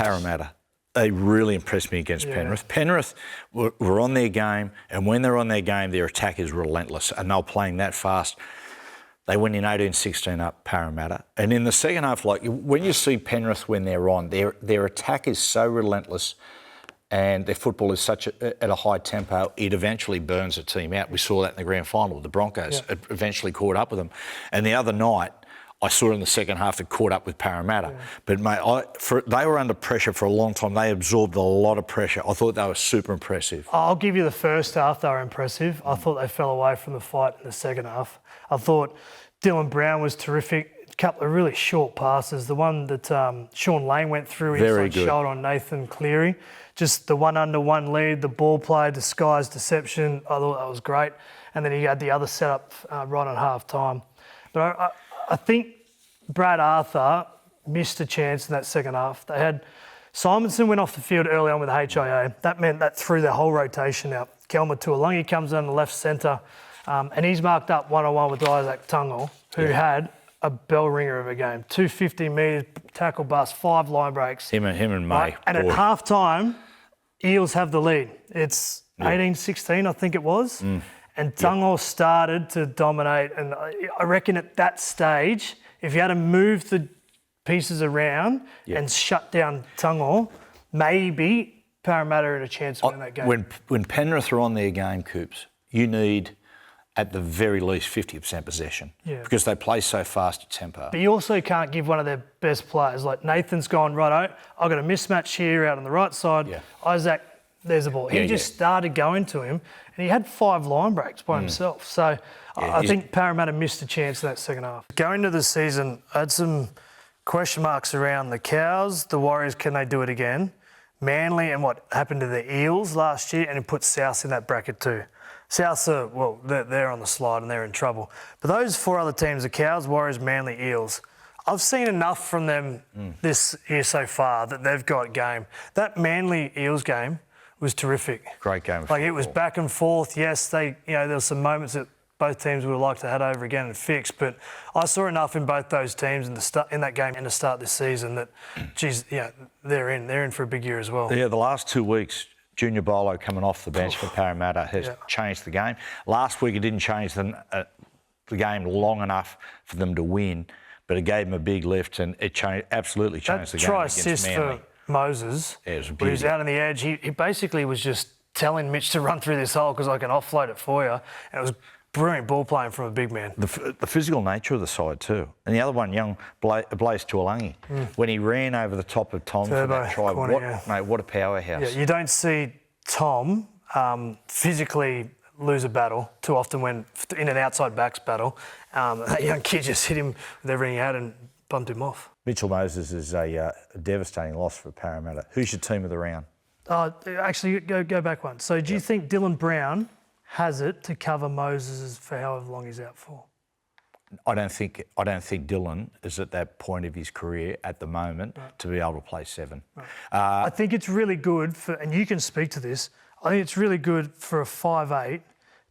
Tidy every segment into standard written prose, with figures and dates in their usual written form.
Parramatta. They really impressed me against Penrith. Penrith were on their game, and when they're on their game, their attack is relentless, and they're playing that fast. They went in 18-16 up Parramatta. And in the second half, like when you see Penrith when they're on, their attack is so relentless and their football is at a high tempo, it eventually burns a team out. We saw that in the grand final. The Broncos eventually caught up with them. And the other night, I saw in the second half it caught up with Parramatta. Yeah. But, mate, they were under pressure for a long time. They absorbed a lot of pressure. I thought they were super impressive. I'll give you the first half, they were impressive. I thought they fell away from the fight in the second half. I thought Dylan Brown was terrific. A couple of really short passes. The one that Sean Lane went through inside shoulder on Nathan Cleary. Just the 1-under-1 lead, the ball play, disguised deception. I thought that was great. And then he had the other setup right on half-time. But I think Brad Arthur missed a chance in that second half. They had Simonson went off the field early on with HIA. That meant that threw their whole rotation out. Kelma Tuolungi comes down the left centre and he's marked up one-on-one with Isaac Tungle, who had a bell ringer of a game. 250 metres, tackle bust, 5 line breaks. Him and May. And at half-time, Eels have the lead. It's 18-16, I think it was. And Tungle started to dominate. And I reckon at that stage, if you had to move the pieces around and shut down Tungle, maybe Parramatta had a chance of winning that game. When Penrith are on their game, Coops, you need at the very least 50% possession because they play so fast at tempo. But you also can't give one of their best players. Like Nathan's gone, righto, I've got a mismatch here out on the right side. Isaac, there's the ball. He just started going to him and he had 5 line breaks by himself. So I think Parramatta missed a chance in that second half. Going into the season, I had some question marks around the Cows, the Warriors, can they do it again? Manly and what happened to the Eels last year, and it put South in that bracket too. South are, well, they're on the slide and they're in trouble. But those 4 other teams, the Cows, Warriors, Manly, Eels, I've seen enough from them this year so far that they've got game. That Manly Eels game was terrific. Great game. Like it was back and forth. Yes, there were some moments that both teams would have liked to have had over again and fix, but I saw enough in both those teams in that game and to start this season that, geez, they're in for a big year as well. Yeah, the last 2 weeks, Junior Bolo coming off the bench for Parramatta has changed the game. Last week it didn't change the game long enough for them to win, but it gave them a big lift and it absolutely changed the game against Manly. That try assist for Moses, when he was out on the edge, he basically was just telling Mitch to run through this hole because I can offload it for you. And it was brilliant ball playing from a big man. The physical nature of the side too. And the other one, young Blaise Tuolungi, when he ran over the top of Tom for that try, mate, what a powerhouse. Yeah, you don't see Tom physically lose a battle too often when in an outside backs battle. That young kid just hit him with everything he had and bumped him off. Mitchell Moses is a devastating loss for Parramatta. Who's your team of the round? Actually, go back one. So do you think Dylan Brown has it to cover Moses for however long he's out for? I don't think Dylan is at that point of his career at the moment to be able to play 7. Right. I think it's really good for, and you can speak to this, I think it's really good for a 5'8"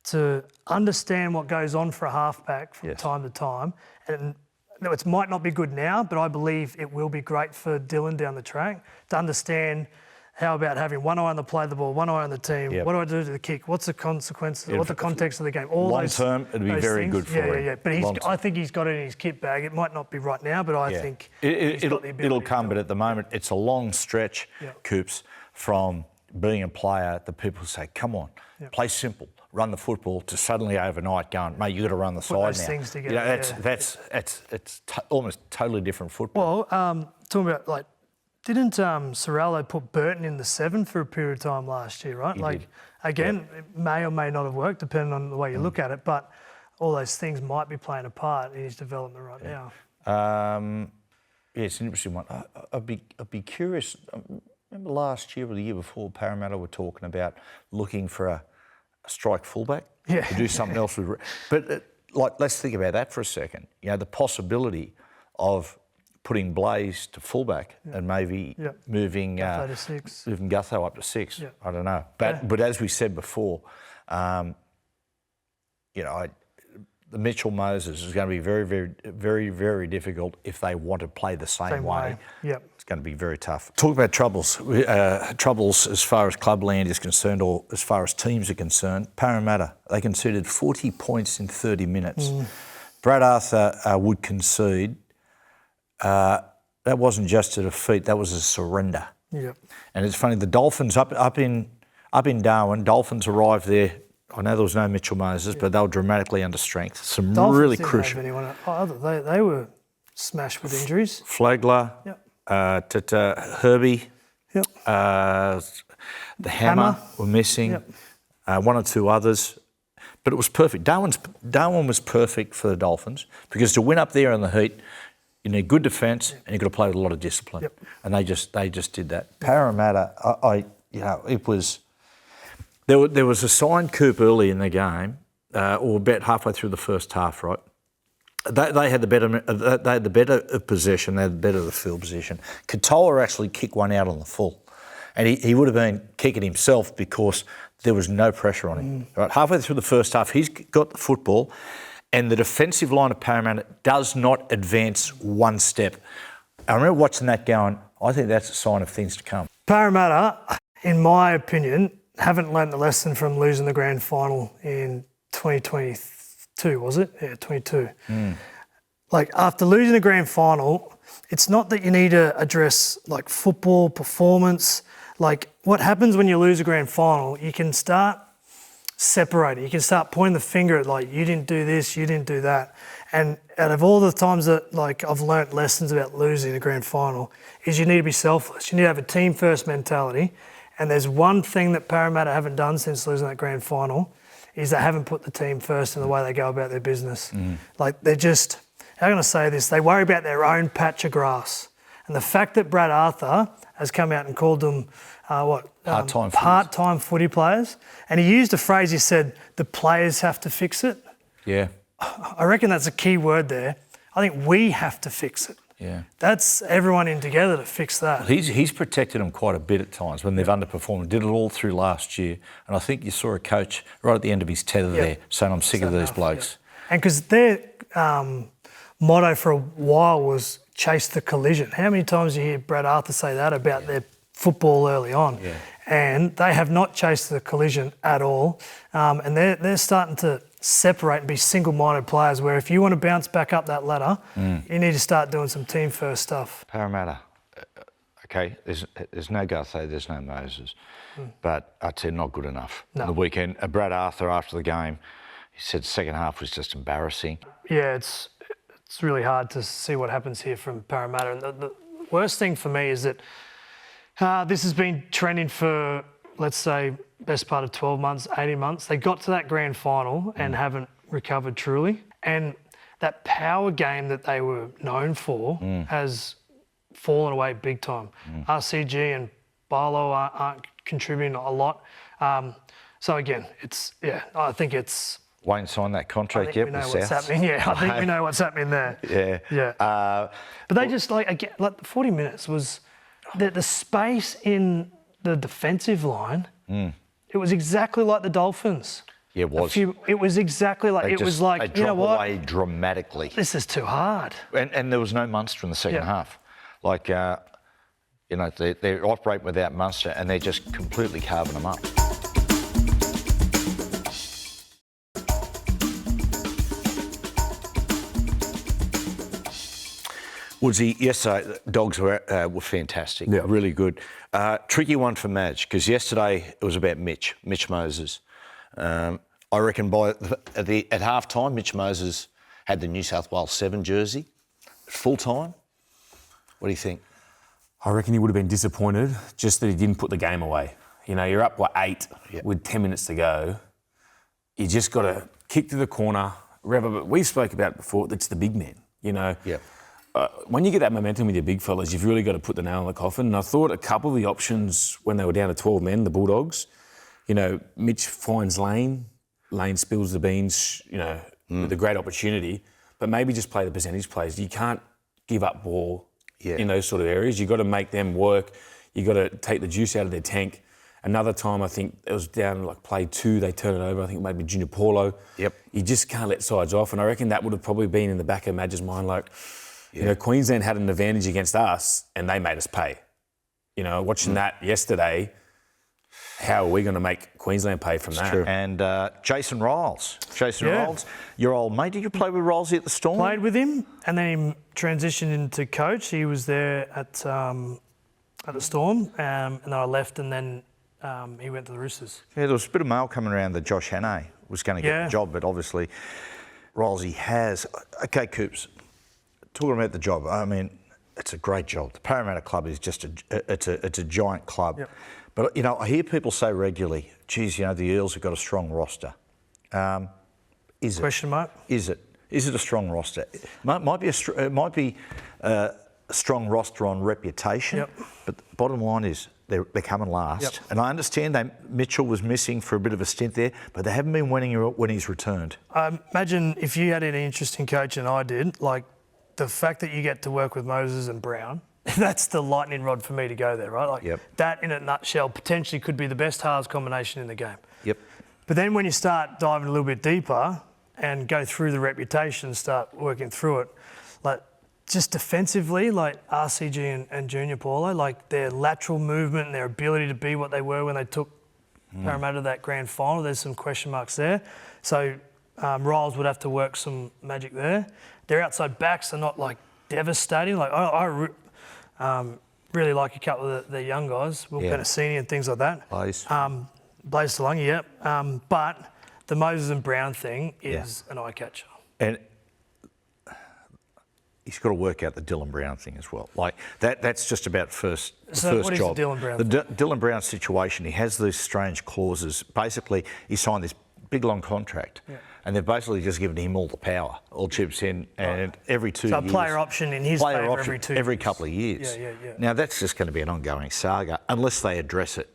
to understand what goes on for a halfback from time to time. And it might not be good now, but I believe it will be great for Dylan down the track to understand how about having one eye on the play of the ball, one eye on the team, what do I do to the kick, what's the consequences, what's the context of the game, all long those term, it'd be very things. good for him. Yeah. But I think he's got it in his kit bag. It might not be right now, but I think it'll come. But at the moment, it's a long stretch, Coops, from being a player that people say, come on, play simple, run the football, to suddenly overnight going, mate, you got to run the side now. Things together. It's almost totally different football. Well, talking about didn't Sorrello put Burton in the 7 for a period of time last year, right? He did. Again, it may or may not have worked depending on the way you look at it, but all those things might be playing a part in his development right now. It's an interesting one. I'd be curious. Remember last year or the year before, Parramatta were talking about looking for a strike fullback to do something else with. But let's think about that for a second. The possibility of putting Blaise to fullback and maybe moving Gutho up to 6. I don't know. But as we said before, the Mitchell Moses is going to be very, very, very, very difficult if they want to play the same way. Yep. It's going to be very tough. Talk about troubles. Troubles as far as clubland is concerned, or as far as teams are concerned. Parramatta, they conceded 40 points in 30 minutes. Brad Arthur would concede. That wasn't just a defeat; that was a surrender. Yep. And it's funny. The Dolphins up in Darwin. Dolphins arrived there. I know there was no Mitchell Moses, but they were dramatically under strength. Some Dolphins really didn't crucial. have anyone. They were smashed with injuries. Flagler, Herbie, Yep. the Hammer were missing, one or two others. But it was perfect. Darwin was perfect for the Dolphins because to win up there in the heat, you need good defence and you've got to play with a lot of discipline. Yep. And they just did that. Parramatta, it was. There was a signed coup early in the game, or about halfway through the first half, right? They had the better of possession. They had the better of the field position. Katoa actually kicked one out on the full, and he would have been kicking himself because there was no pressure on him. Right, halfway through the first half, he's got the football, and the defensive line of Parramatta does not advance one step. I remember watching that going, I think that's a sign of things to come. Parramatta, in my opinion, haven't learnt the lesson from losing the grand final in 2022, was it? Yeah, 22. Like, after losing the grand final, it's not that you need to address, like, football performance. Like, what happens when you lose a grand final, you can start separating. You can start pointing the finger at, like, you didn't do this, you didn't do that. And out of all the times that, like, I've learnt lessons about losing a grand final, is you need to be selfless. You need to have a team-first mentality. And there's one thing that Parramatta haven't done since losing that grand final, is they haven't put the team first in the way they go about their business. Like, they're just, how can I say this? They worry about their own patch of grass. And the fact that Brad Arthur has come out and called them, part-time footy players, and he used a phrase, he said, the players have to fix it. Yeah. I reckon that's a key word there. I think we have to fix it. Yeah. That's everyone in together to fix that. He's protected them quite a bit at times when they've underperformed. Did it all through last year. And I think you saw a coach right at the end of his tether there saying, I'm sick of these blokes. And because their motto for a while was chase the collision. How many times do you hear Brad Arthur say that about their football early on? Yeah. And they have not chased the collision at all. And they're starting to separate and be single-minded players, where if you want to bounce back up that ladder, you need to start doing some team-first stuff. Parramatta, okay, there's no Garthay, there's no Moses, but I'd say not good enough. No. On the weekend, Brad Arthur, after the game, he said second half was just embarrassing. Yeah, it's really hard to see what happens here from Parramatta. And the worst thing for me is that this has been trending for, let's say, best part of 12 months, 18 months. They got to that grand final and haven't recovered truly. And that power game that they were known for has fallen away big time. RCG and Barlow aren't contributing a lot. So again, I think it's... Wayne signed that contract yet with South? What's happening. Yeah, I think we know what's happening there. Yeah. But they just, like 40 minutes was... The space in the defensive line... It was exactly like the Dolphins. Yeah, it was. It was exactly like, They you know what? away dramatically. This is too hard. And there was no Munster in the second half. Like, they're operating without Munster and they're just completely carving them up. Woodsy, yesterday, Dogs were fantastic, really good. Tricky one for Madge, because yesterday it was about Mitch Moses. I reckon at half time, Mitch Moses had the New South Wales 7 jersey, full time. What do you think? I reckon he would have been disappointed just that he didn't put the game away. You know, you're up, 8 with 10 minutes to go. You just got to kick to the corner, rev up. But we spoke about it before, it's the big men, you know. Yeah. When you get that momentum with your big fellas, you've really got to put the nail in the coffin. And I thought a couple of the options when they were down to 12 men, the Bulldogs, you know, Mitch finds Lane spills the beans, you know, with a great opportunity, but maybe just play the percentage plays. You can't give up ball in those sort of areas. You've got to make them work. You've got to take the juice out of their tank Another time, I think it was down like play 2, they turned it over. I think maybe Junior Paulo. Yep. You just can't let sides off. And I reckon that would have probably been in the back of Madge's mind, like, you know, Queensland had an advantage against us and they made us pay. You know, watching that yesterday, how are we going to make Queensland pay from that? True. And Jason Riles. Riles, your old mate. Did you play with Riles at the Storm? Played with him, and then he transitioned into coach. He was there at the Storm, and then I left, and then he went to the Roosters. Yeah, there was a bit of mail coming around that Josh Hannay was going to get the job, but obviously Riles, he has. Okay, Coops, talking about the job, I mean, it's a great job. The Parramatta Club is just it's a giant club. Yep. But, you know, I hear people say regularly, geez, you know, the Eels have got a strong roster. Is it? Question mark? Is it? Is it a strong roster? It might be a strong roster on reputation, but the bottom line is they're coming last. Yep. And I understand Mitchell was missing for a bit of a stint there, but they haven't been winning when he's returned. Imagine if you had any interest in coaching, I did, like the fact that you get to work with Moses and Brown, that's the lightning rod for me to go there, right? Like that in a nutshell potentially could be the best halves combination in the game. Yep. But then when you start diving a little bit deeper and go through the reputation, start working through it, like just defensively, like RCG and Junior Paulo, like their lateral movement and their ability to be what they were when they took Parramatta to that grand final, there's some question marks there. So Riles would have to work some magic there. Their outside backs are not like devastating. Like I really like a couple of the young guys, Will Penasini and things like that. Blaze Talungi, yep. But the Moses and Brown thing is an eye catcher. And he's got to work out the Dylan Brown thing as well. Like that's just about first What job. is the Dylan Brown the thing? Dylan Brown situation, he has these strange clauses. Basically, he signed this big long contract, and they've basically just given him all the power, all chips in, and every 2 years. So a player option in his favour every couple of years. Yeah. Now that's just going to be an ongoing saga unless they address it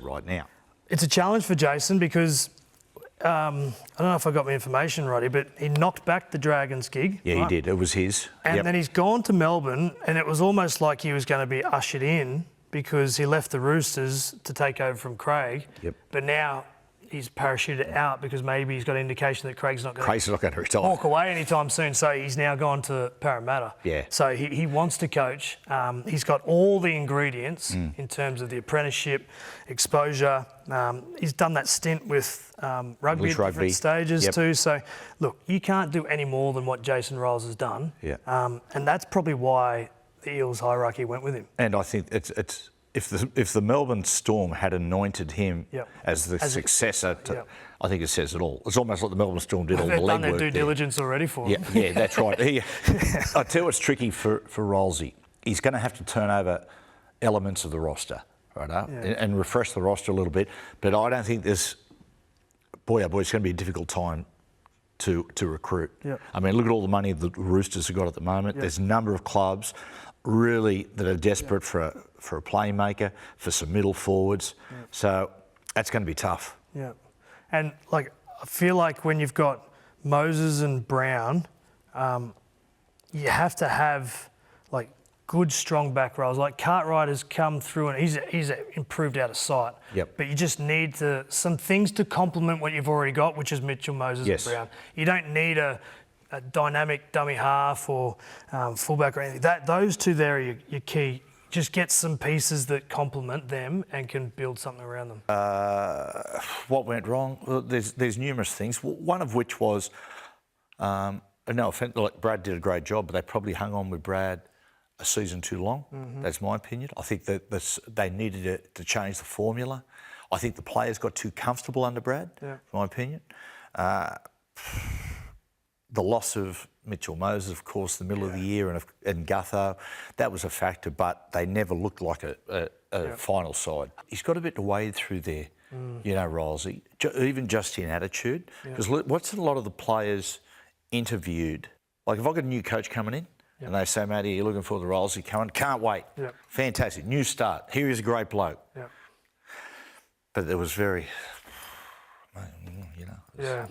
right now. It's a challenge for Jason because I don't know if I got my information right, but he knocked back the Dragons gig. Yeah, he did. It was his. And then he's gone to Melbourne, and it was almost like he was going to be ushered in because he left the Roosters to take over from Craig. Yep. But now he's parachuted out because maybe he's got an indication that Craig's not going to retire. Walk away anytime soon. So he's now gone to Parramatta. Yeah. So he wants to coach. He's got all the ingredients in terms of the apprenticeship, exposure. He's done that stint with rugby at different stages too. So, look, you can't do any more than what Jason Riles has done. Yeah. And that's probably why the Eels hierarchy went with him. And I think it's if the Melbourne Storm had anointed him as the successor, I think it says it all. It's almost like the Melbourne Storm did all the legwork. They've done their due diligence already for him. Yeah, that's right. I tell you what's tricky for Rolsey. He's going to have to turn over elements of the roster, right? And refresh the roster a little bit. But I don't think there's, boy, it's going to be a difficult time to recruit. Yep. I mean, look at all the money the Roosters have got at the moment. There's a number of clubs really that are desperate for a playmaker, for some middle forwards. So that's going to be tough. Yeah. And, like, I feel like when you've got Moses and Brown, you have to have, like, good, strong back rows. Like, Cartwright has come through and he's improved out of sight. Yep. But you just need some things to complement what you've already got, which is Mitchell, Moses and Brown. You don't need a dynamic dummy half or fullback or anything. Those two there are your key. Just get some pieces that complement them and can build something around them. What went wrong? Well, there's numerous things. One of which was, no offence, like Brad did a great job, but they probably hung on with Brad a season too long. That's my opinion. I think that they needed to change the formula. I think the players got too comfortable under Brad, in my opinion. The loss of Mitchell Moses, of course, the middle of the year, and Gutho, that was a factor, but they never looked like a final side. He's got a bit to wade through there, Rolsey, even just in attitude. Because what's a lot of the players interviewed? Like, if I've got a new coach coming in and they say, Matty, you're looking for the Rolsey coming, can't wait. Fantastic, new start. Here is a great bloke. But there was very,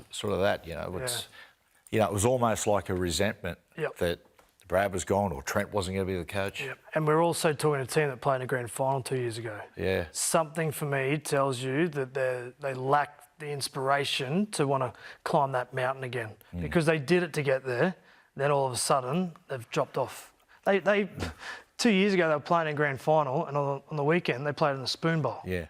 sort of that, it was almost like a resentment that Brad was gone or Trent wasn't going to be the coach. Yep. And we're also talking a team that played in a grand final 2 years ago. Yeah. Something for me tells you that they lack the inspiration to want to climb that mountain again because they did it to get there. Then all of a sudden they've dropped off. They 2 years ago they were playing in grand final, and on the weekend they played in the Spoon Bowl. Yeah.